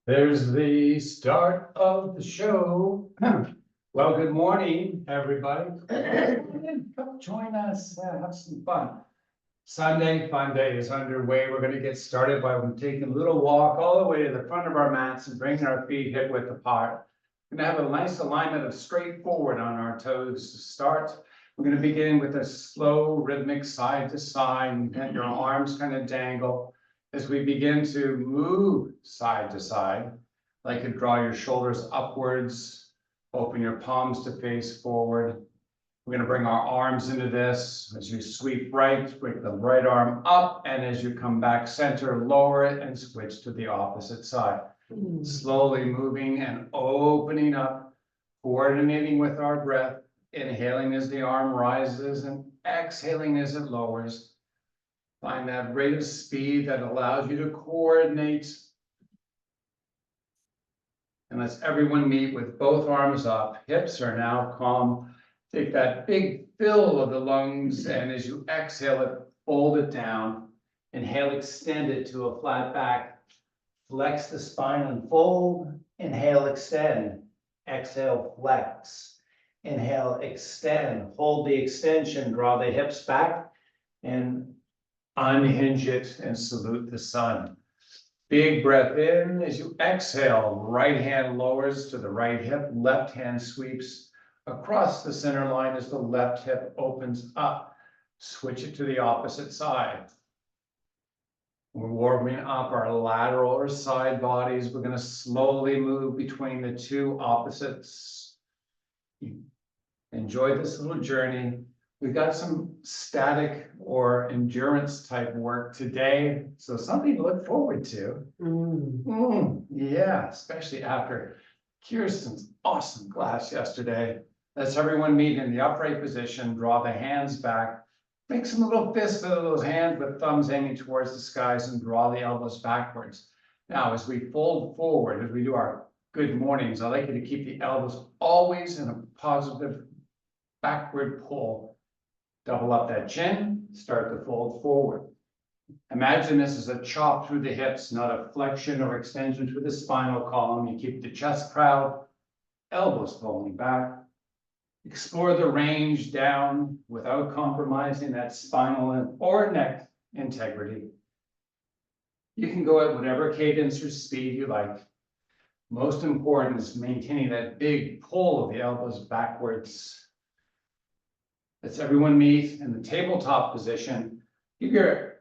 There's the start of the show. Well, good morning, everybody. Come join us, have some fun. Sunday fun day is underway. We're going to get started by taking a little walk all the way to the front of our mats and bringing our feet hip width apart. We're going to have a nice alignment of straight forward on our toes to start. We're going to begin with a slow rhythmic side to side, and your arms kind of dangle as we begin to move side to side. Like to draw your shoulders upwards, open your palms to face forward. We're going to bring our arms into this. As you sweep right, bring the right arm up, and as you come back center, lower it and switch to the opposite side. Slowly moving and opening up, coordinating with our breath, inhaling as the arm rises and exhaling as it lowers. Find that rate of speed that allows you to coordinate. And let's everyone meet with both arms up. Hips are now calm. Take that big fill of the lungs, and as you exhale it, fold it down. Inhale, extend it to a flat back. Flex the spine and fold. Inhale, extend. Exhale, flex. Inhale, extend. Hold the extension. Draw the hips back and unhinge it and salute the sun. Big breath in. As you exhale, right hand lowers to the right hip, left hand sweeps across the center line as the left hip opens up. Switch it to the opposite side. We're warming up our lateral or side bodies. We're going to slowly move between the two opposites. Enjoy this little journey. We've got some static or endurance type work today, so something to look forward to. Yeah, especially after Kirsten's awesome class yesterday. Let's everyone meet in the upright position, draw the hands back, make some little fists of those hands with thumbs hanging towards the skies, and draw the elbows backwards. Now, as we fold forward, as we do our good mornings, I'd like you to keep the elbows always in a positive backward pull. Double up that chin, start to fold forward. Imagine this as a chop through the hips, not a flexion or extension through the spinal column. You keep the chest proud, elbows falling back. Explore the range down without compromising that spinal or neck integrity. You can go at whatever cadence or speed you like. Most important is maintaining that big pull of the elbows backwards. Let's everyone meet in the tabletop position. Give your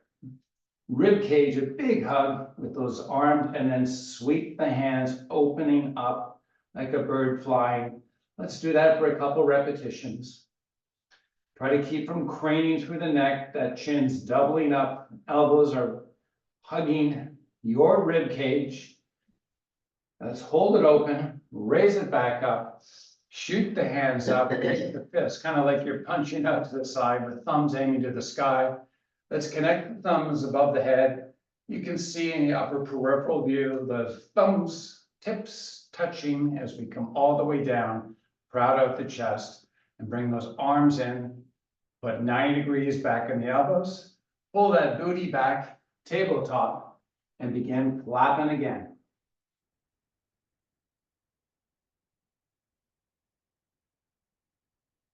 rib cage a big hug with those arms, and then sweep the hands, opening up like a bird flying. Let's do that for a couple repetitions. Try to keep from craning through the neck. That chin's doubling up. Elbows are hugging your rib cage. Let's hold it open, raise it back up. Shoot the hands up, make the fist, kind of like you're punching out to the side with thumbs aiming to the sky. Let's connect the thumbs above the head. You can see in the upper peripheral view the thumbs, tips touching as we come all the way down, proud out the chest, and bring those arms in. Put 90 degrees back in the elbows. Pull that booty back, tabletop, and begin flapping again.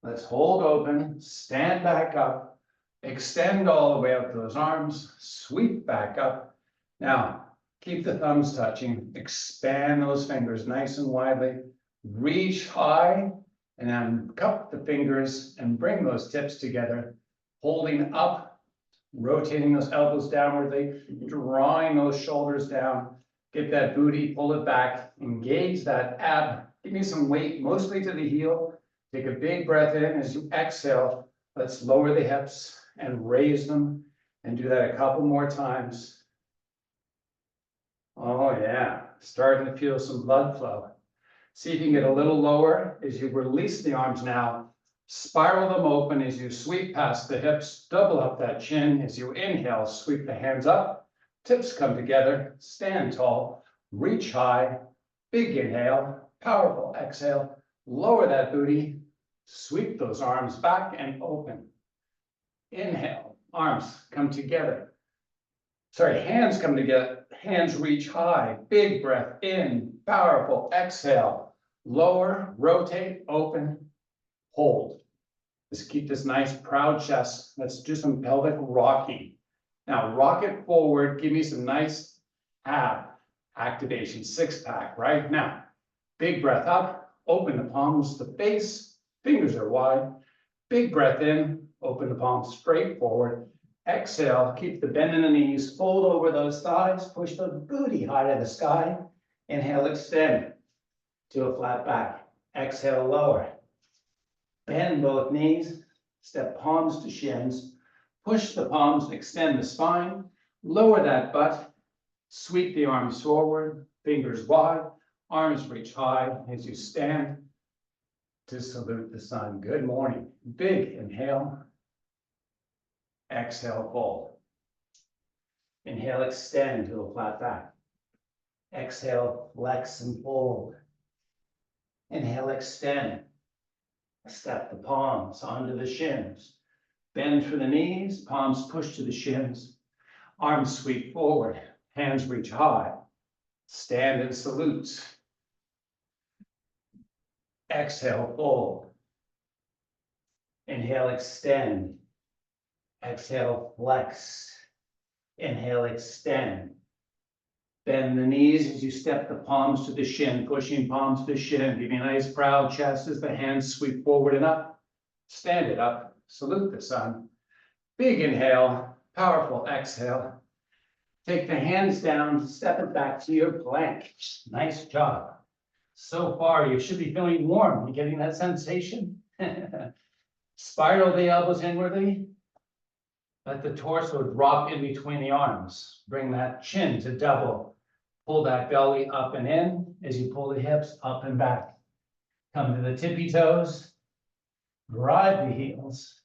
Let's hold open, stand back up, extend all the way out those arms, sweep back up. Now, keep the thumbs touching, expand those fingers nice and widely, reach high, and then cup the fingers and bring those tips together, holding up, rotating those elbows downwardly, drawing those shoulders down, get that booty, pull it back, engage that ab, give me some weight, mostly to the heel. Take a big breath in. As you exhale, let's lower the hips and raise them, and do that a couple more times. Oh yeah, starting to feel some blood flow. See if you can get a little lower as you release the arms now. Spiral them open as you sweep past the hips, double up that chin. As you inhale, sweep the hands up, tips come together, stand tall, reach high, big inhale, powerful exhale. Lower that booty, sweep those arms back and open. Inhale, arms come together. Sorry, hands come together, hands reach high, big breath in, powerful, exhale, lower, rotate, open, hold. Just keep this nice proud chest. Let's do some pelvic rocking. Now rock it forward, give me some nice ab activation, six pack right now. Big breath up, open the palms to face, fingers are wide. Big breath in, open the palms straight forward. Exhale, keep the bend in the knees, fold over those thighs, push the booty high to the sky. Inhale, extend to a flat back. Exhale, lower. Bend both knees, step palms to shins, push the palms and extend the spine, lower that butt, sweep the arms forward, fingers wide, arms reach high as you stand to salute the sun. Good morning. Big inhale. Exhale, fold. Inhale, extend to a flat back. Exhale, flex and fold. Inhale, extend. Step the palms onto the shins. Bend for the knees, palms push to the shins. Arms sweep forward, hands reach high. Stand and salute. Exhale, fold. Inhale, extend. Exhale, flex. Inhale, extend. Bend the knees as you step the palms to the shin, pushing palms to the shin. Give me a nice proud chest as the hands sweep forward and up. Stand it up, salute the sun. Big inhale, powerful exhale. Take the hands down, step it back to your plank. Nice job. So far, you should be feeling warm. You getting that sensation? Spiral the elbows inwardly. Let the torso drop in between the arms. Bring that chin to double. Pull that belly up and in as you pull the hips up and back. Come to the tippy toes. Drive the heels.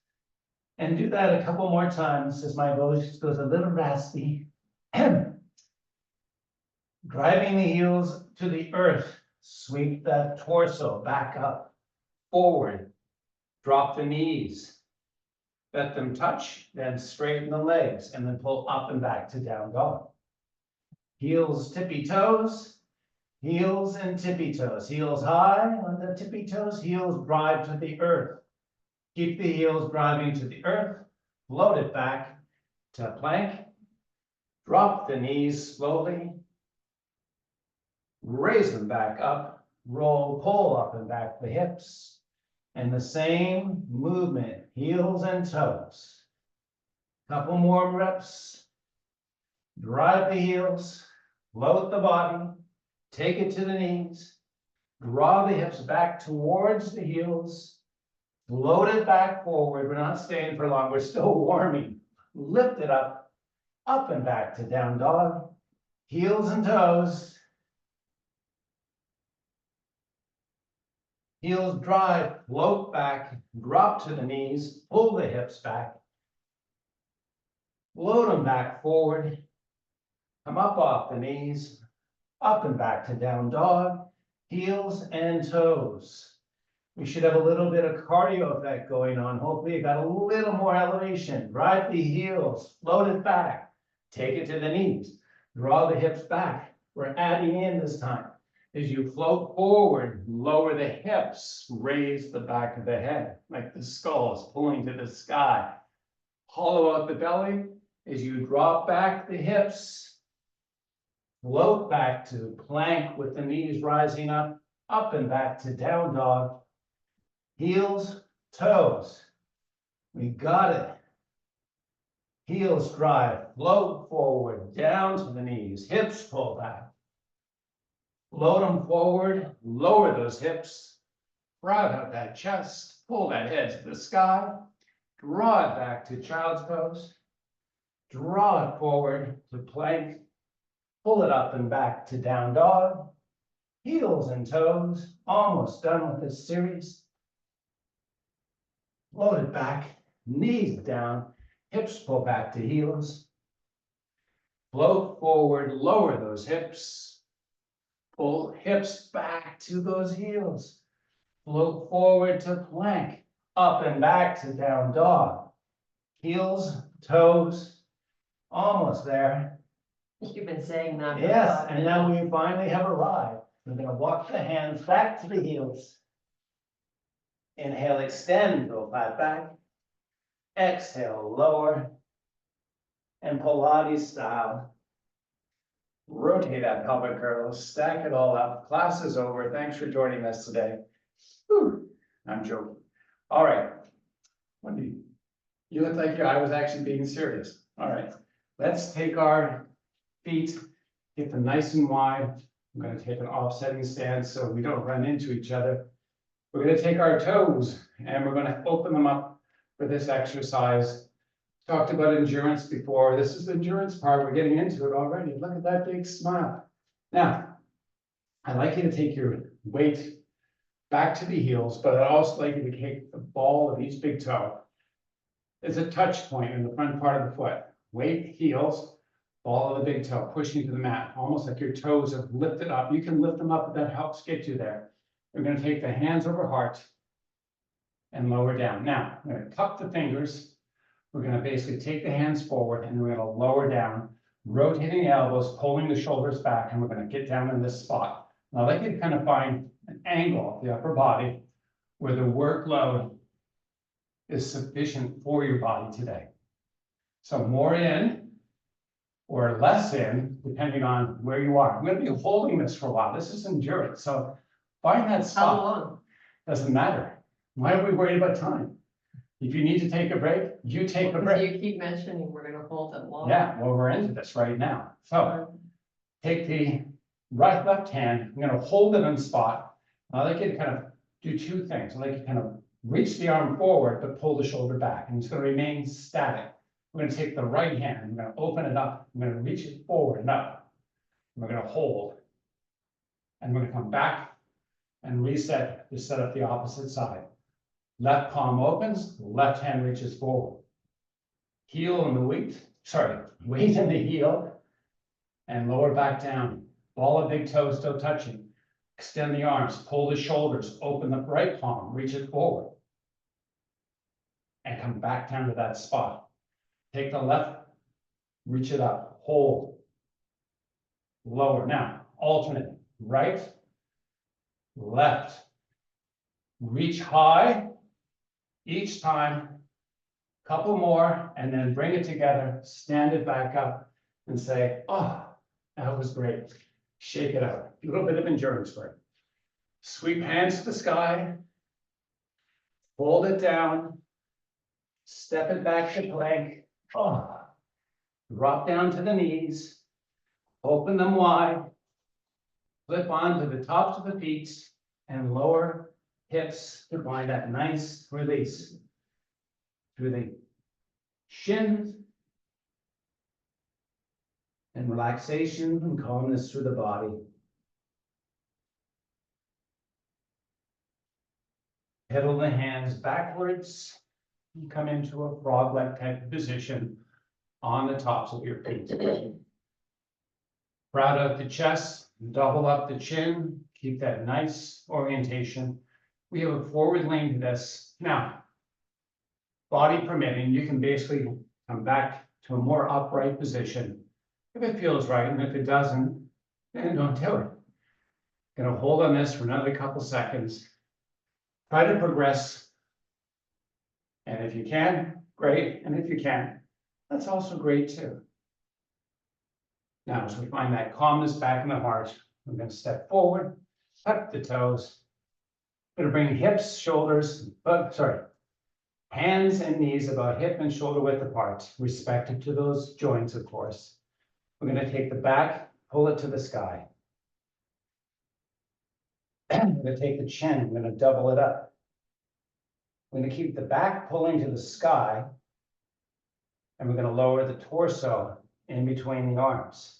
And do that a couple more times as my voice goes a little raspy. Driving the heels to the earth. Sweep that torso back up, forward. Drop the knees. Let them touch, then straighten the legs, and then pull up and back to down dog. Heels, tippy toes, heels and tippy toes. Heels high on the tippy toes, heels drive to the earth. Keep the heels driving to the earth, float it back to plank. Drop the knees slowly. Raise them back up, roll, pull up and back the hips. And the same movement, heels and toes. Couple more reps. Drive the heels, float the body, take it to the knees, draw the hips back towards the heels, float it back forward. We're not staying for long, we're still warming. Lift it up and back to down dog, heels and toes. Heels drive, float back, drop to the knees, pull the hips back. Float them back forward. Come up off the knees, up and back to down dog, heels and toes. We should have a little bit of cardio effect going on. Hopefully you got a little more elevation. Drive the heels, float it back, take it to the knees, draw the hips back. We're adding in this time. As you float forward, lower the hips, raise the back of the head, like the skull is pulling to the sky. Hollow out the belly as you drop back the hips. Float back to plank with the knees rising up and back to down dog. Heels, toes. We got it. Heels drive, float forward, down to the knees, hips pull back. Float them forward, lower those hips, proud out that chest, pull that head to the sky, draw it back to child's pose, draw it forward to plank, pull it up and back to down dog, heels and toes, almost done with this series. Float it back, knees down, hips pull back to heels, float forward, lower those hips, pull hips back to those heels. Float forward to plank, up and back to down dog. Heels, toes, Almost there. You've been saying that. for Yes, 5 and now minutes. we finally have arrived. We're gonna walk the hands back to the heels. Inhale, extend, go flat back. Exhale, lower. And Pilates style. Rotate that pelvic curl, stack it all up. Class is over. Thanks for joining us today. Whew, I'm joking. All right. What do you look like I was actually being serious. All right. Let's take our feet, get them nice and wide. I'm going to take an offsetting stance so we don't run into each other. We're going to take our toes and we're going to open them up for this exercise. Talked about endurance before. This is the endurance part. We're getting into it already. Look at that big smile. Now, I'd like you to take your weight back to the heels, but I'd also like you to take the ball of each big toe. There's a touch point in the front part of the foot. Weight, heels, ball of the big toe, pushing to the mat, almost like your toes have lifted up. You can lift them up, but that helps get you there. We're going to take the hands over heart and lower down. Now, I'm going to cup the fingers. We're going to basically take the hands forward and we're going to lower down, rotating the elbows, pulling the shoulders back, and we're going to get down in this spot. Now, I'd like you to kind of find an angle of the upper body where the workload is sufficient for your body today. So more in or less in, depending on where you are. I'm going to be holding this for a while. This is endurance. So find that spot. How long? Doesn't matter. Why are we worried about time? If you need to take a break, you take a Because break. you keep mentioning we're gonna hold it long. Yeah, well, we're into this right now. So take the left hand. I'm going to hold it on spot. I'd like you to kind of do two things. I'd like you to kind of reach the arm forward, but pull the shoulder back. And it's going to remain static. We're going to take the right hand. I'm going to open it up. I'm going to reach it forward and up. We're going to hold. And we're going to come back and reset to set up the opposite side. Left palm opens, left hand reaches forward. Heel in the weight in the heel, and lower back down. Ball of big toe still touching. Extend the arms, pull the shoulders, open the right palm, reach it forward. And come back down to that spot. Take the left, reach it up, hold. Lower. Now, alternate. Right, left. Reach high. Each time, couple more, and then bring it together, stand it back up, and say, oh, that was great. Shake it out. A little bit of endurance work. Sweep hands to the sky, fold it down, step it back to plank. Oh, drop down to the knees, open them wide, flip onto the tops of the feet, and lower hips to find that nice release through the shins and relaxation and calmness through the body. Pedal the hands backwards and come into a frog-like type of position on the tops of your feet. Sprout out the chest, double up the chin, keep that nice orientation. We have a forward lean to this. Now, body permitting, you can basically come back to a more upright position if it feels right, and if it doesn't, then don't do it. Gonna hold on this for another couple seconds. Try to progress. And if you can, great. And if you can't, that's also great too. Now, as we find that calmness back in the heart, I'm gonna step forward, tuck the toes. Gonna bring hips, shoulders, hands and knees about hip and shoulder width apart, respective to those joints, of course. We're gonna take the back, pull it to the sky. I'm gonna take the chin, I'm gonna double it up. We're gonna keep the back pulling to the sky, and we're gonna lower the torso in between the arms.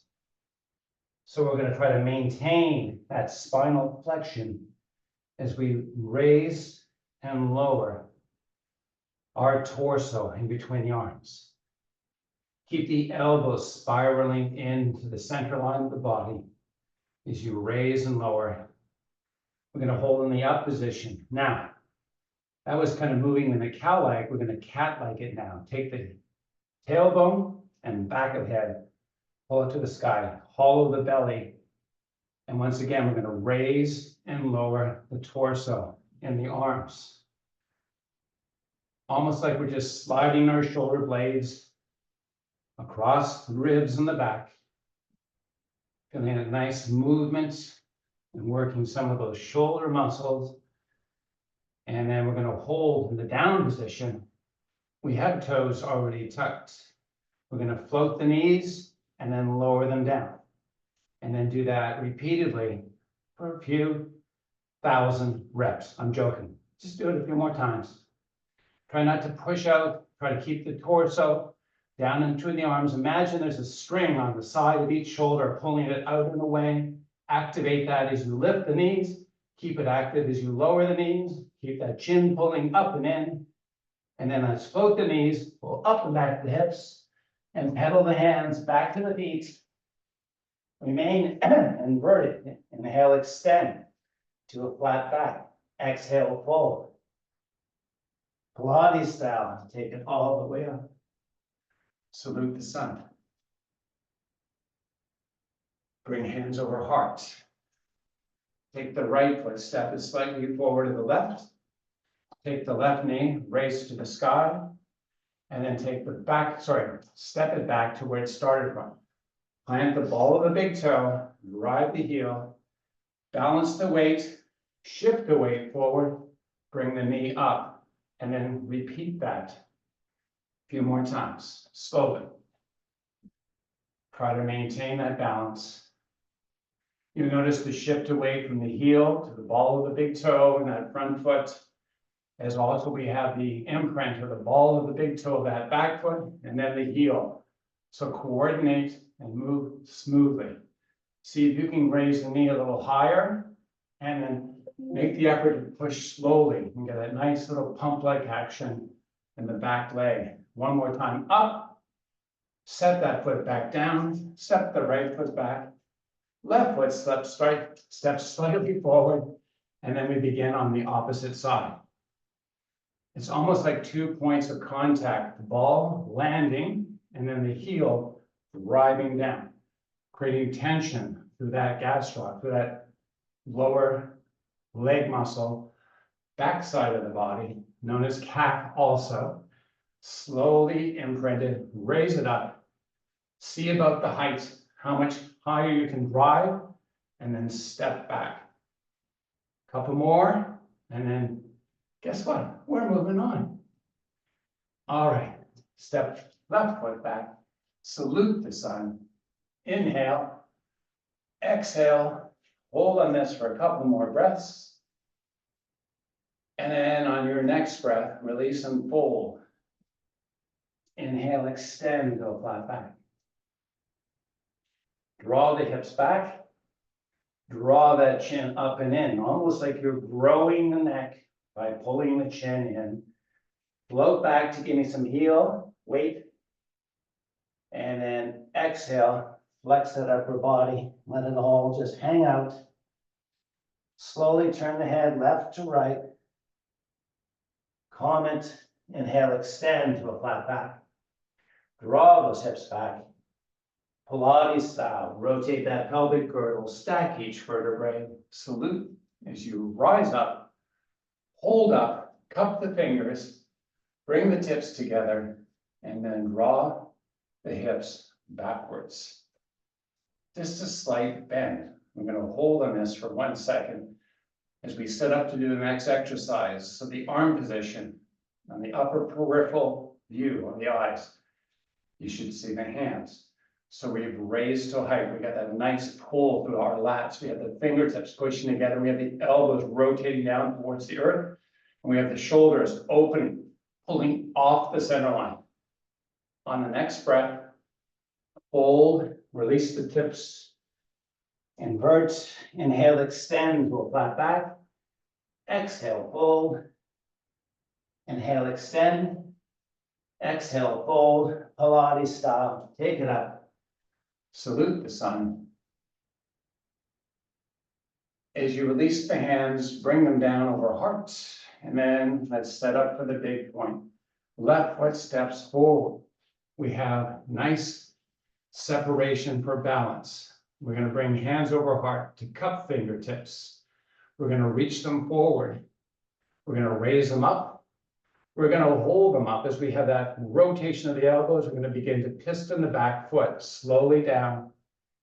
So we're gonna try to maintain that spinal flexion as we raise and lower our torso in between the arms. Keep the elbows spiraling into the center line of the body as you raise and lower. We're going to hold in the up position. Now, that was kind of moving in the cow leg. We're going to cat-like it now. Take the tailbone and back of head. Pull it to the sky, hollow the belly. And once again, we're going to raise and lower the torso and the arms. Almost like we're just sliding our shoulder blades across the ribs and the back. Feeling a nice movement and working some of those shoulder muscles. And then we're going to hold in the down position. We have toes already tucked. We're going to float the knees and then lower them down. And then do that repeatedly for a few thousand reps. I'm joking. Just do it a few more times. Try not to push out. Try to keep the torso down and between the arms. Imagine there's a string on the side of each shoulder, pulling it out and away. Activate that as you lift the knees. Keep it active as you lower the knees. Keep that chin pulling up and in. And then let's float the knees, pull up and back the hips, and pedal the hands back to the feet. Remain inverted. Inhale, extend to a flat back. Exhale, fold. Pilates style, take it all the way up. Salute the sun. Bring hands over heart. Take the right foot, step it slightly forward to the left. Take the left knee, raise to the sky. And then take the back, step it back to where it started from. Plant the ball of the big toe, ride the heel, balance the weight, shift the weight forward, bring the knee up, and then repeat that a few more times, slowly. Try to maintain that balance. You notice the shift away from the heel to the ball of the big toe and that front foot. As also we have the imprint of the ball of the big toe of that back foot and then the heel. So coordinate and move smoothly. See if you can raise the knee a little higher and then make the effort to push slowly and get a nice little pump-like action in the back leg. One more time up, set that foot back down, step the right foot back, left foot steps slightly forward, and then we begin on the opposite side. It's almost like 2 points of contact, the ball landing, and then the heel driving down, creating tension through that gastroc, through that lower leg muscle, backside of the body, known as calf also. Slowly imprinted, raise it up. See about the height, how much higher you can drive, and then step back. Couple more, and then guess what? We're moving on. All right, step left foot back, salute the sun. Inhale, exhale, hold on this for a couple more breaths. And then on your next breath, release and fold. Inhale, extend, go flat back. Draw the hips back. Draw that chin up and in, almost like you're growing the neck by pulling the chin in. Float back to give me some heel, weight. And then exhale, flex that upper body, let it all just hang out. Slowly turn the head left to right. Comment, inhale, extend to a flat back. Draw those hips back. Pilates style, rotate that pelvic girdle, stack each vertebrae. Salute as you rise up, hold up, cup the fingers, bring the tips together, and then draw the hips backwards. Just a slight bend. I'm going to hold on this for 1 second as we set up to do the next exercise. So the arm position on the upper peripheral view of the eyes, you should see the hands. So we've raised to height. We got that nice pull through our lats. We have the fingertips pushing together. We have the elbows rotating down towards the earth. And we have the shoulders opening, pulling off the center line. On the next breath, fold, release the tips, invert, inhale, extend to a flat back. Exhale, fold. Inhale, extend. Exhale, fold. Pilates style. Take it up. Salute the sun. As you release the hands, bring them down over heart. And then let's set up for the big point. Left foot steps forward. we have nice separation for balance. We're gonna bring hands over heart to cup fingertips. We're gonna reach them forward. We're gonna raise them up. We're gonna hold them up as we have that rotation of the elbows. We're gonna begin to piston the back foot slowly down,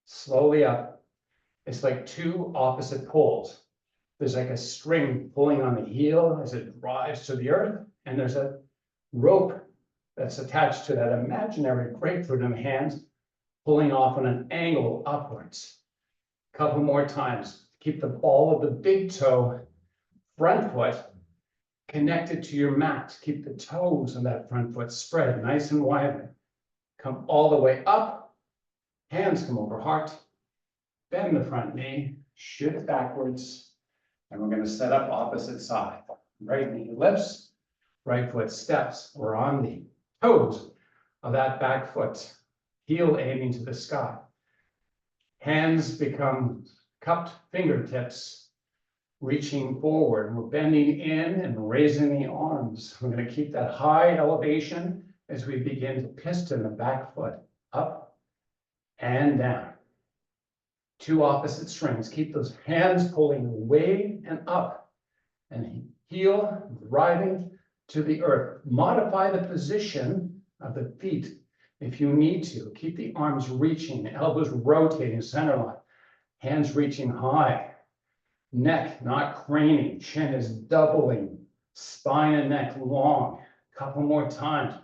slowly up. It's like two opposite poles. There's like a string pulling on the heel as it drives to the earth, and there's a rope that's attached to that imaginary grapefruit in the hands, pulling off on an angle upwards. Couple more times. Keep the ball of the big toe, front foot, connected to your mat. Keep the toes of that front foot spread nice and wide. Come all the way up. Hands come over heart. Bend the front knee, shift backwards, and we're going to set up opposite side. Right knee lifts, right foot steps. We're on the toes of that back foot, heel aiming to the sky. Hands become cupped fingertips, reaching forward. We're bending in and raising the arms. We're going to keep that high elevation as we begin to piston the back foot up and down. Two opposite strings. Keep those hands pulling away and up, and heel driving to the earth. Modify the position of the feet if you need to. Keep the arms reaching, elbows rotating, center line, hands reaching high, neck not craning, chin is doubling, spine and neck long. Couple more times.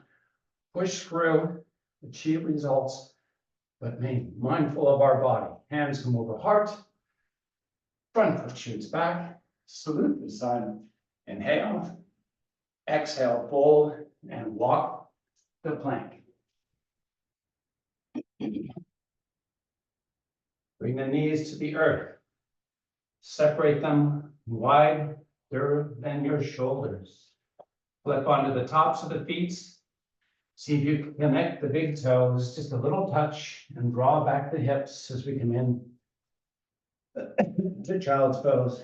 Push through, achieve results, but remain mindful of our body. Hands come over heart, front foot shoots back, salute the sun, inhale, exhale, fold, and walk the plank. Bring the knees to the earth. Separate them wider than your shoulders. Flip onto the tops of the feet. See if you can connect the big toes, just a little touch, and draw back the hips as we come in to child's pose.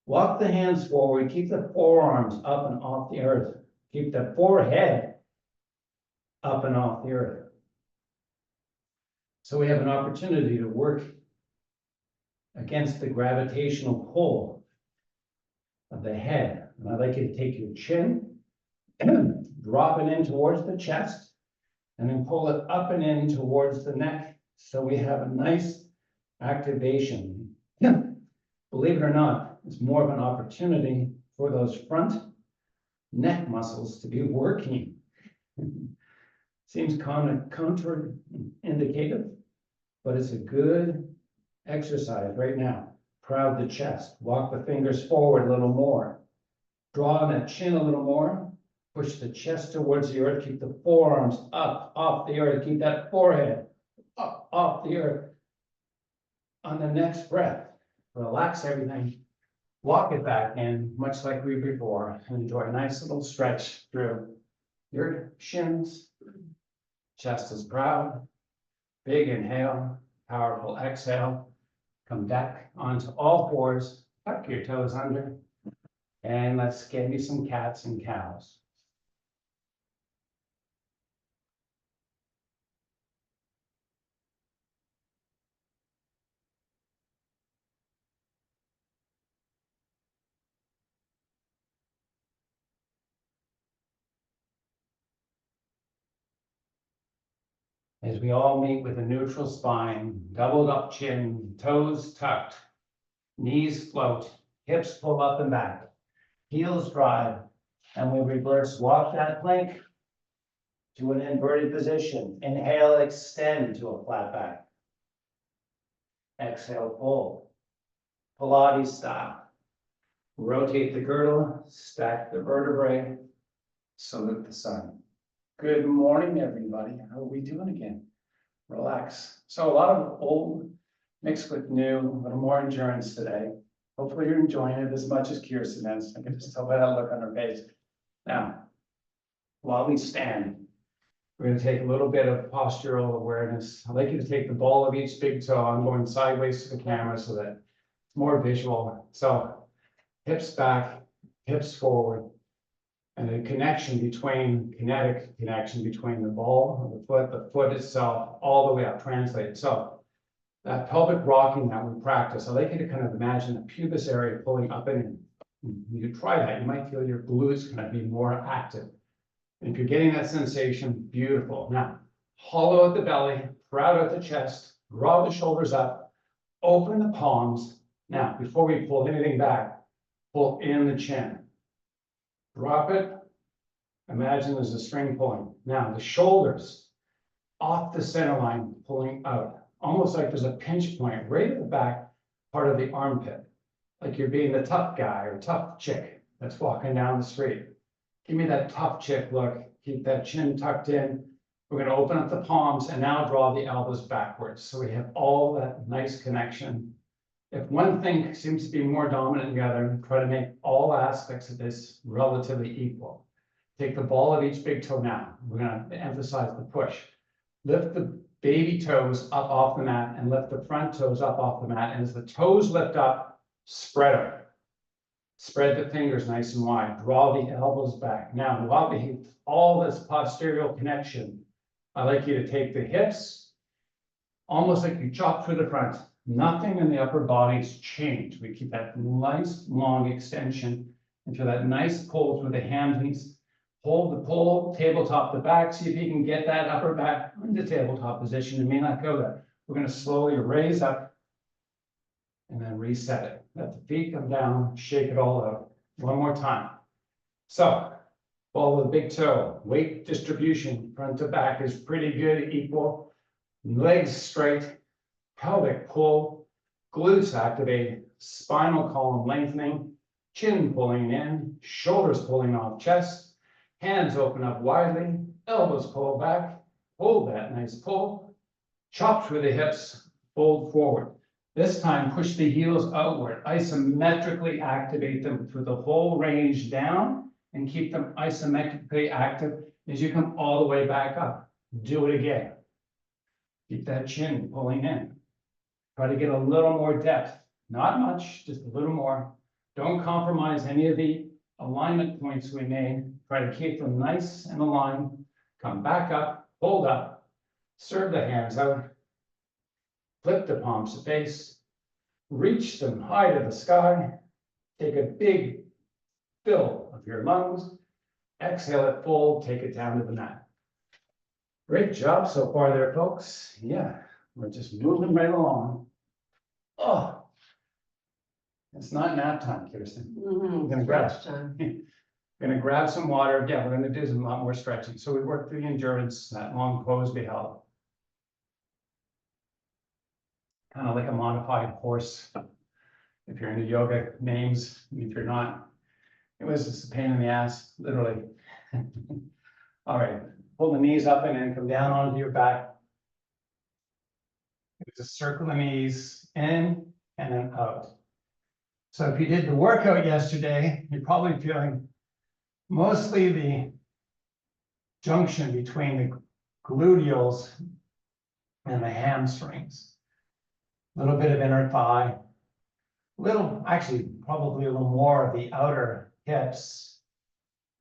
Walk the hands forward, keep the forearms up and off the earth. Keep the forehead up and off the earth. So we have an opportunity to work against the gravitational pull of the head. And I'd like you to take your chin, drop it in towards the chest, and then pull it up and in towards the neck. So we have a nice activation. Believe it or not, it's more of an opportunity for those front neck muscles to be working. Seems counterindicative, but it's a good exercise right now. Crowd the chest, walk the fingers forward a little more. Draw that chin a little more. Push the chest towards the earth. Keep the forearms up, off the earth. Keep that forehead up, off the earth. On the next breath, relax everything. Walk it back in, much like we did before. Enjoy a nice little stretch through your shins. Chest is proud. Big inhale, powerful exhale. Come back onto all fours. Tuck your toes under. And let's give you some cats and cows. As we all meet with a neutral spine, doubled up chin, toes tucked, knees float, hips pull up and back, heels drive, and we reverse walk that plank to an inverted position. Inhale, extend to a flat back. Exhale, fold. Pilates style. Rotate the girdle, stack the vertebrae, salute the sun. Good morning, everybody. How are we doing again? Relax. So a lot of old mixed with new, a little more endurance today. Hopefully you're enjoying it as much as Kirsten is. I can just tell by that look on her face. Now, while we stand, we're going to take a little bit of postural awareness. I'd like you to take the ball of each big toe. I'm going sideways to the camera so that it's more visual. So hips back, hips forward. And the connection between, kinetic connection between the ball of the foot itself, all the way up, translated. So that pelvic rocking that we practice, I'd like you to kind of imagine the pubis area pulling up and in. You try that, you might feel your glutes going to be more active. And if you're getting that sensation, beautiful. Now, hollow out the belly, proud out the chest, draw the shoulders up, open the palms. Now, before we pull anything back, pull in the chin. Drop it. Imagine there's a string pulling. Now, the shoulders off the center line, pulling out. Almost like there's a pinch point right at the back part of the armpit. Like you're being the tough guy or tough chick that's walking down the street. Give me that tough chick look. Keep that chin tucked in. We're going to open up the palms and now draw the elbows backwards. So we have all that nice connection. If one thing seems to be more dominant than the other, try to make all aspects of this relatively equal. Take the ball of each big toe now. We're going to emphasize the push. Lift the baby toes up off the mat and lift the front toes up off the mat. And as the toes lift up, spread out. Spread the fingers nice and wide. Draw the elbows back. Now, while we have all this posterior connection, I'd like you to take the hips, almost like you chop through the front. Nothing in the upper body's changed. We keep that nice long extension into that nice pull through the hamstrings. Hold the pull, tabletop the back. See if you can get that upper back into tabletop position. It may not go there. We're going to slowly raise up and then reset it. Let the feet come down, shake it all out. One more time. So, ball of the big toe, weight distribution, front to back is pretty good, equal. Legs straight, pelvic pull, glutes activate, spinal column lengthening, chin pulling in, shoulders pulling off chest, hands open up widely, elbows pull back, hold that nice pull, chop through the hips, fold forward. This time, push the heels outward, isometrically activate them through the whole range down and keep them isometrically active as you come all the way back up. Do it again. Keep that chin pulling in. Try to get a little more depth, not much, just a little more. Don't compromise any of the alignment points we made. Try to keep them nice and aligned. Come back up, hold up, serve the hands out. Flip the palms to face, reach them high to the sky, take a big fill of your lungs, exhale it full, take it down to the mat. Great job so far there, folks. Yeah, we're just moving right along. Oh, it's not nap time, Kirsten. Mm-hmm. Gonna grab. Stretch time. Gonna grab some water. Yeah, we're gonna do a lot more stretching. So we worked through the endurance, that long pose we held. Kind of like a modified horse. If you're into yoga names, if you're not, it was just a pain in the ass, literally. All right, pull the knees up and then come down onto your back. Just circle the knees in and then out. So if you did the workout yesterday, you're probably feeling mostly the junction between the gluteals and the hamstrings. A little bit of inner thigh, actually probably a little more of the outer hips.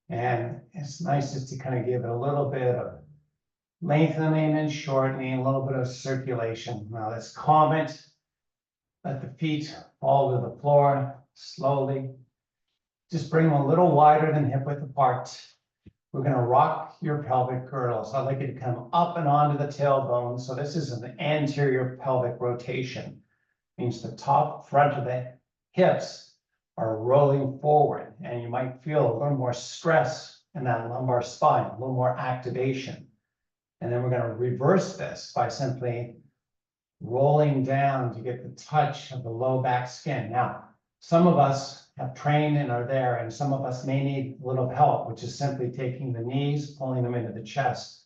And it's nice just to kind of give it a little bit of lengthening and shortening, a little bit of circulation. Now let's comment. Let the feet fall to the floor slowly. Just bring them a little wider than hip width apart. We're going to rock your pelvic girdle. So I'd like you to come up and onto the tailbone. So this is an anterior pelvic rotation. Means the top front of the hips are rolling forward. And you might feel a little more stress in that lumbar spine, a little more activation. And then we're going to reverse this by simply rolling down to get the touch of the low back skin. Now, some of us have trained and are there, and some of us may need a little help, which is simply taking the knees, pulling them into the chest,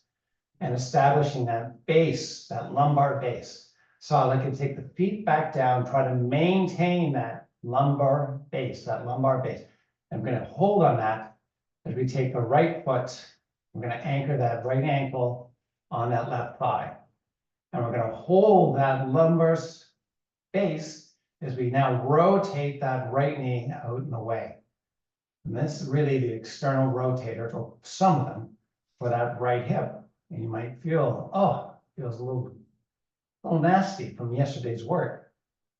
and establishing that base, that lumbar base. So I'd like you to take the feet back down, try to maintain that lumbar base, And we're going to hold on that as we take the right foot. We're going to anchor that right ankle on that left thigh. And we're going to hold that lumbar base as we now rotate that right knee out and away. And this is really the external rotator for some of them for that right hip. And you might feel, oh, feels a little nasty from yesterday's work.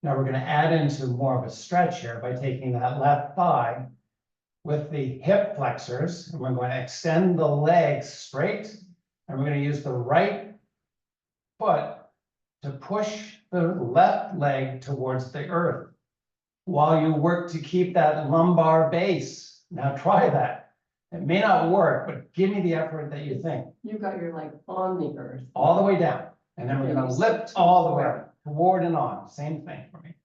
Now we're going to add into more of a stretch here by taking that left thigh with the hip flexors, and we're going to extend the legs straight, and we're going to use the right foot to push the left leg towards the earth while you work to keep that lumbar base. Now try that. It may not work, but give me the effort that you think. You got your leg on the earth. All the way down. And then we're going to lift all the way up, toward and on. Same thing for me.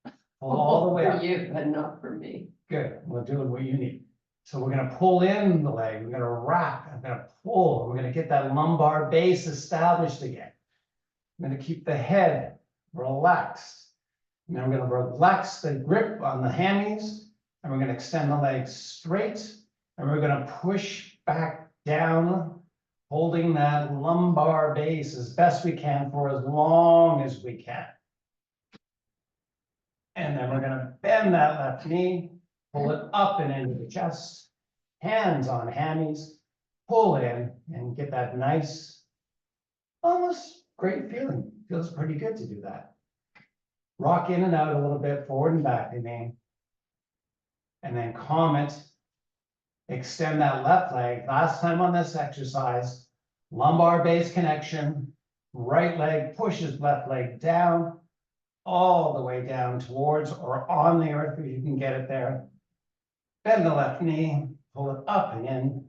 Pull all the way up. For you, but not for me. Good. We're doing what you need. So we're going to pull in the leg. We're going to wrap. I'm going to pull. We're going to get that lumbar base established again. I'm going to keep the head relaxed. And then I'm going to relax the grip on the hammies. And we're going to extend the legs straight. And we're going to push back down, holding that lumbar base as best we can for as long as we can. And then we're going to bend that left knee, pull it up and into the chest, hands on hammies, pull in and get that nice, almost great feeling. Feels pretty good to do that. Rock in and out a little bit, forward and back, and then calm it. Extend that left leg. Last time on this exercise, lumbar base connection, right leg pushes left leg down, all the way down towards or on the earth if you can get it there. Bend the left knee, pull it up and in,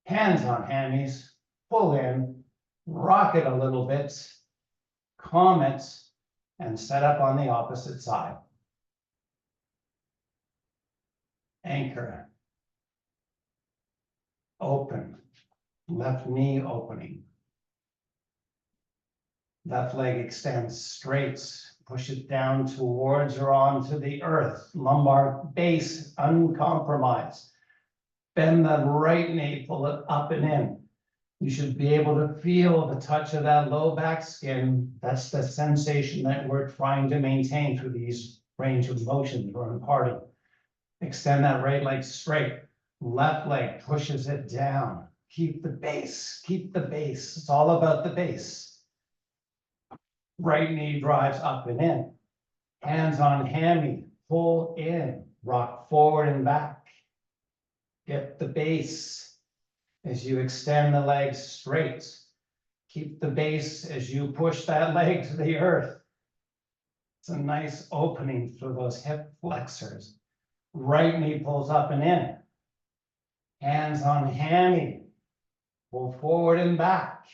hands on hammies, pull in, rock it a little bit, calm it, and set up on the opposite side. Anchor. Open, left knee opening. Left leg extends straight, push it down towards or onto the earth. Lumbar base uncompromised. Bend the right knee, pull it up and in. You should be able to feel the touch of that low back skin. That's the sensation that we're trying to maintain through these range of motions we're imparting. Extend that right leg straight. Left leg pushes it down. Keep the base, keep the base. It's all about the base. Right knee drives up and in. Hands on hammy, pull in, rock forward and back. Get the base as you extend the legs straight. Keep the base as you push that leg to the earth. It's a nice opening through those hip flexors. Right knee pulls up and in. Hands on hammy, pull forward and back.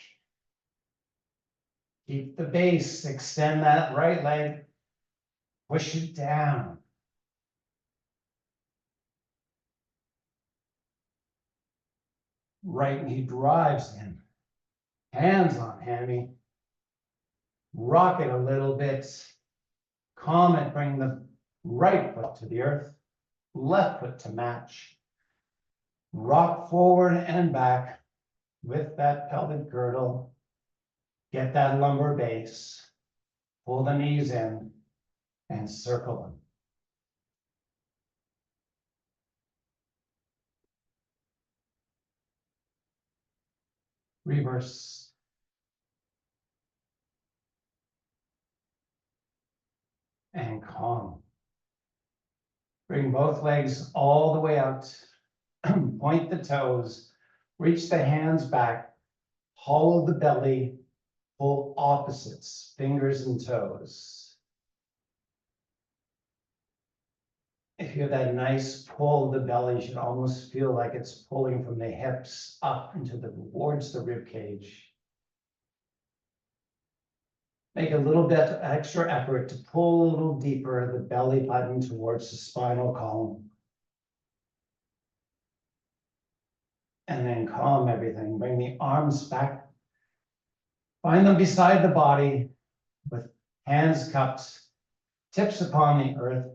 Keep the base, extend that right leg, push it down. Right knee drives in, hands on hammy, rock it a little bit, calm it, bring the right foot to the earth, left foot to match. Rock forward and back with that pelvic girdle. Get that lumbar base. Pull the knees in and circle them. Reverse. And calm. Bring both legs all the way out. Point the toes, reach the hands back, hollow the belly, pull opposites, fingers and toes. If you have that nice pull of the belly, you should almost feel like it's pulling from the hips up into towards the rib cage. Make a little bit extra effort to pull a little deeper the belly button towards the spinal column. And then calm everything. Bring the arms back. Find them beside the body with hands cupped, tips upon the earth.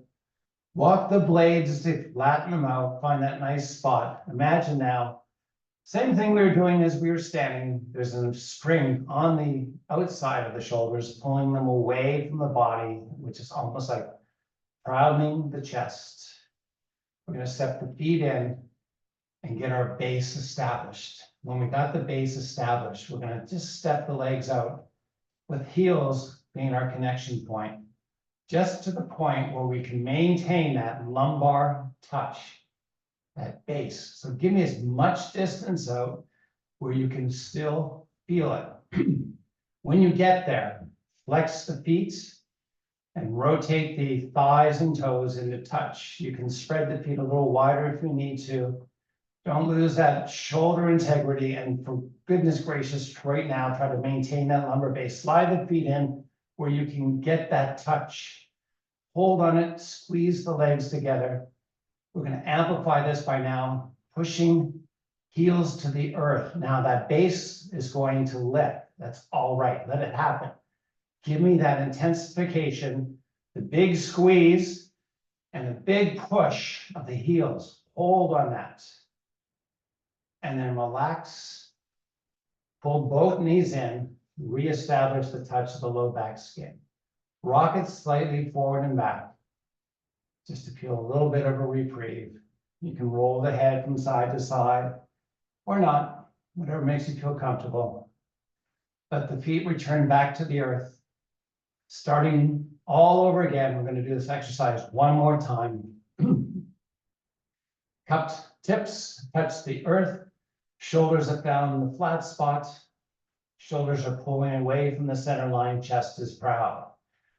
Walk the blades to flatten them out. Find that nice spot. Imagine now, same thing we were doing as we were standing. There's a string on the outside of the shoulders, pulling them away from the body, which is almost like crowding the chest. We're gonna step the feet in and get our base established. When we got the base established, we're gonna just step the legs out with heels being our connection point, just to the point where we can maintain that lumbar touch, that base. So give me as much distance out where you can still feel it. When you get there, flex the feet and rotate the thighs and toes into touch. You can spread the feet a little wider if you need to. Don't lose that shoulder integrity, and for goodness gracious, right now, try to maintain that lumbar base. Slide the feet in where you can get that touch. Hold on it, squeeze the legs together. We're going to amplify this by now pushing heels to the earth. Now that base is going to lift. That's all right. Let it happen. Give me that intensification, the big squeeze, and a big push of the heels. Hold on that. And then relax. Pull both knees in. Reestablish the touch of the low back skin. Rock it slightly forward and back, just to feel a little bit of a reprieve. You can roll the head from side to side, or not, whatever makes you feel comfortable. Let the feet return back to the earth. Starting all over again, we're going to do this exercise one more time. Cupped tips touch the earth, shoulders are down in the flat spot, shoulders are pulling away from the center line, chest is proud.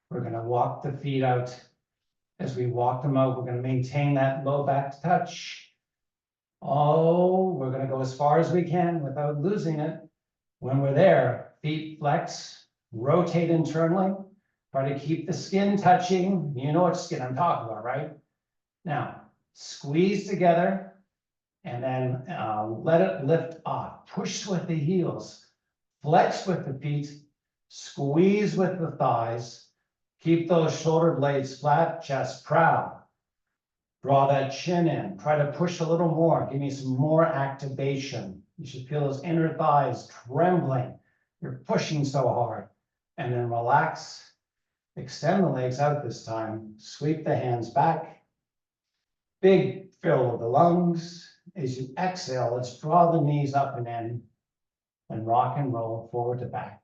We're going to walk the feet out. As we walk them out, we're going to maintain that low back touch. Oh, we're going to go as far as we can without losing it. When we're there, feet flex, rotate internally, try to keep the skin touching. You know what skin I'm talking about, right? Now, squeeze together and then let it lift off. Push with the heels, flex with the feet, squeeze with the thighs. Keep those shoulder blades flat, chest proud. Draw that chin in. Try to push a little more. Give me some more activation. You should feel those inner thighs trembling. You're pushing so hard. And then relax. Extend the legs out this time. Sweep the hands back. Big fill of the lungs. As you exhale, let's draw the knees up and in. And rock and roll forward to back.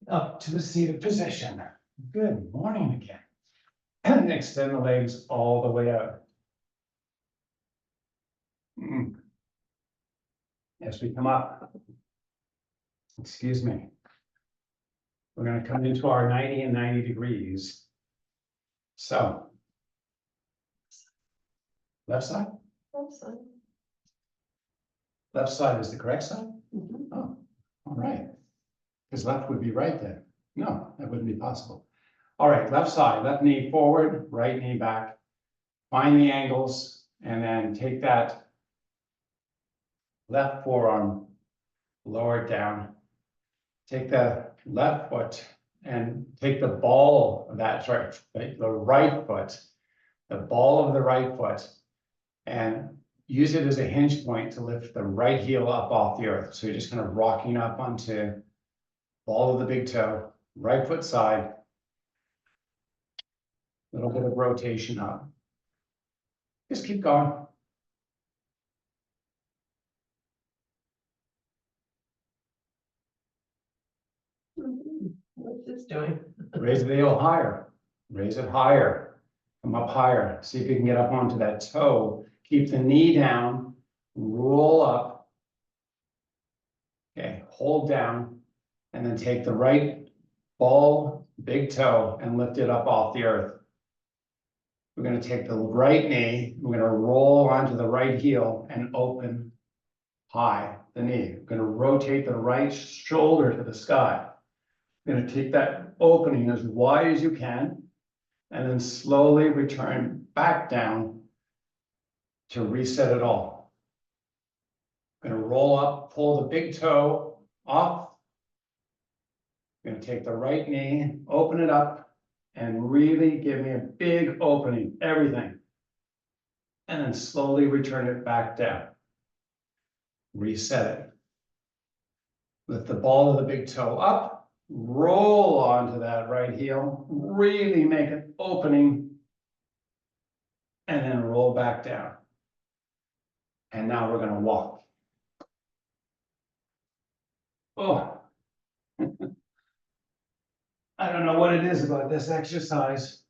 Up to a seated position. Good morning again. And extend the legs all the way out. As we come up, excuse me, we're going to come into our 90 and 90 degrees. So, left side? Left side is the correct side? Mhm. Oh, all right. Because left would be right then. No, that wouldn't be possible. All right, left side, left knee forward, right knee back. Find the angles and then take that left forearm, lower it down. Take the left foot and take the ball of that, sorry, the right foot, the ball of the right foot, and use it as a hinge point to lift the right heel up off the earth. So you're just kind of rocking up onto ball of the big toe, right foot side, little bit of rotation up. Just keep going. What's this doing? Raise the heel higher. Raise it higher. Come up higher. See if you can get up onto that toe. Keep the knee down. Roll up. Okay, hold down. And then take the right ball, big toe, and lift it up off the earth. We're going to take the right knee. We're going to roll onto the right heel and open high the knee. We're going to rotate the right shoulder to the sky. We're going to take that opening as wide as you can, and then slowly return back down to reset it all. We're going to roll up, pull the big toe off. We're going to take the right knee, open it up, and really give me a big opening, everything. And then slowly return it back down. Reset it. Lift the ball of the big toe up, roll onto that right heel, really make an opening. and then roll back down. And now we're gonna walk. Oh. I don't know what it is about this exercise,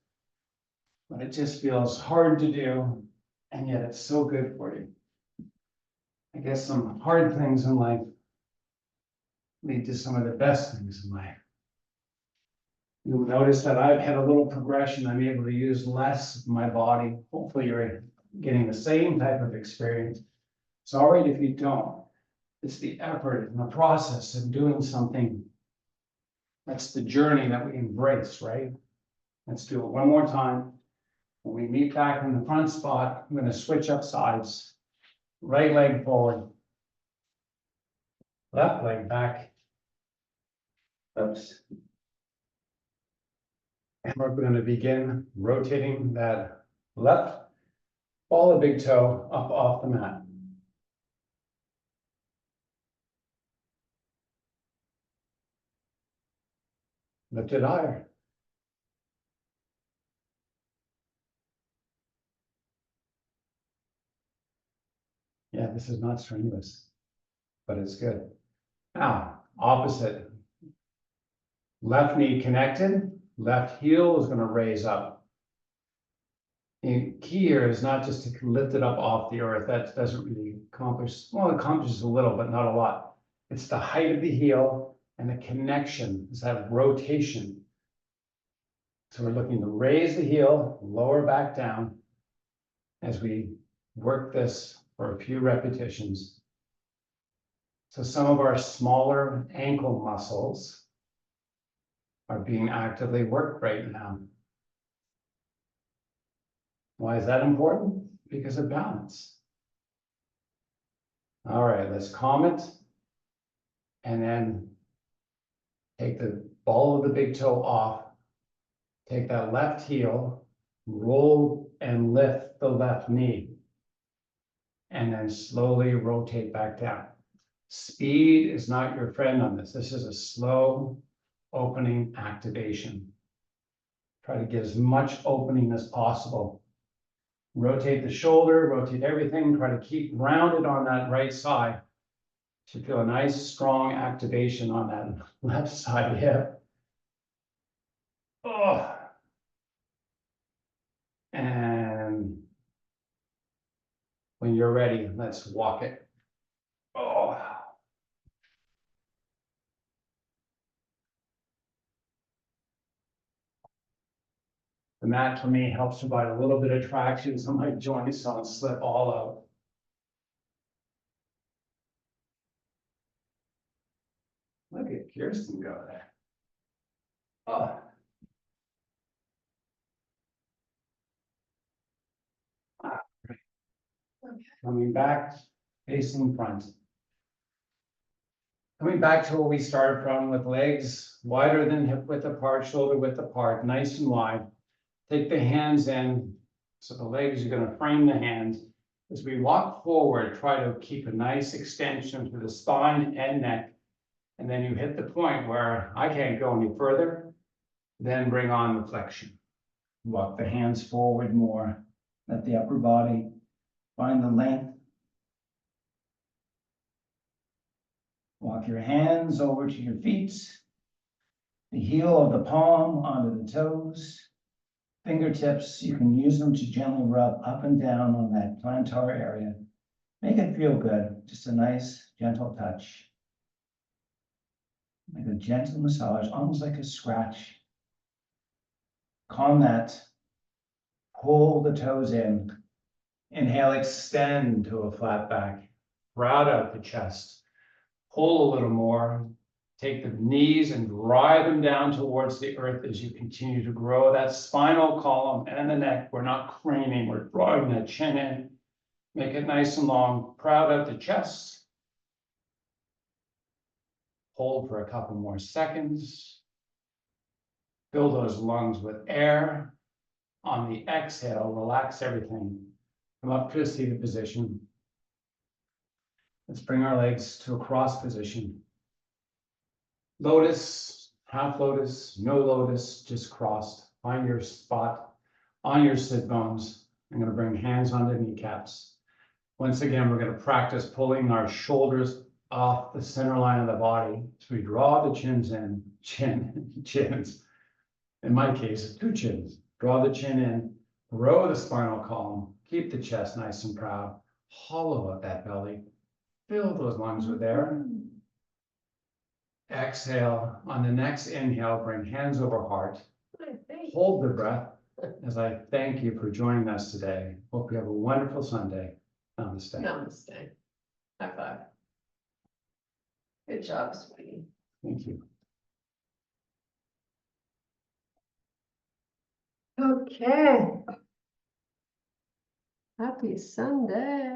but it just feels hard to do, and yet it's so good for you. I guess some hard things in life lead to some of the best things in life. You'll notice that I've had a little progression. I'm able to use less of my body. Hopefully you're getting the same type of experience. It's all right if you don't. It's the effort and the process of doing something. That's the journey that we embrace, right? Let's do it one more time. When we meet back in the front spot, I'm going to switch up sides. Right leg forward. Left leg back. Oops. And we're going to begin rotating that left ball of big toe up off the mat. Lift it higher. Yeah, this is not strenuous, but it's good. Now, opposite. Left knee connected, left heel is going to raise up. The key here is not just to lift it up off the earth. That doesn't really accomplish, well, it accomplishes a little, but not a lot. It's the height of the heel and the connection, is that rotation. So we're looking to raise the heel, lower back down as we work this for a few repetitions. So some of our smaller ankle muscles are being actively worked right now. Why is that important? Because of balance. All right, let's calm it. And then take the ball of the big toe off. Take that left heel, roll and lift the left knee. And then slowly rotate back down. Speed is not your friend on this. This is a slow opening activation. Try to get as much opening as possible. Rotate the shoulder, rotate everything. Try to keep rounded on that right side to feel a nice strong activation on that left side hip. Oh. And when you're ready, let's walk it. Oh. The mat for me helps provide a little bit of traction so my joints don't slip all out. Look at Kirsten go there. Oh. Coming back, facing front. Coming back to where we started from with legs wider than hip width apart, shoulder width apart, nice and wide. Take the hands in, so the legs are going to frame the hands. As we walk forward, try to keep a nice extension to the spine and neck. And then you hit the point where I can't go any further, then bring on the flexion. Walk the hands forward more. Let the upper body find the length. Walk your hands over to your feet. The heel of the palm onto the toes. Fingertips, you can use them to gently rub up and down on that plantar area. Make it feel good, just a nice, gentle touch. Like a gentle massage, almost like a scratch. Calm that. Pull the toes in. Inhale, extend to a flat back. Round out the chest. Pull a little more. Take the knees and drive them down towards the earth as you continue to grow that spinal column and the neck. We're not craning, we're drawing that chin in. Make it nice and long. Proud out the chest. Hold for a couple more seconds. Fill those lungs with air. On the exhale, relax everything. Come up to a seated position. Let's bring our legs to a cross position. Lotus, half lotus, no lotus, just crossed. Find your spot on your sit bones. I'm gonna bring hands on the kneecaps. Once again, we're gonna practice pulling our shoulders off the center line of the body. So we draw the chins in, chins. In my case, 2 chins. Draw the chin in, grow the spinal column, keep the chest nice and proud, hollow out that belly, fill those lungs with air. Exhale. On the next inhale, bring hands over heart. Hold the breath as I thank you for joining us today. Hope you have a wonderful Sunday. Namaste. Namaste. High five. Good job, sweetie. Thank you. Okay. Happy Sunday.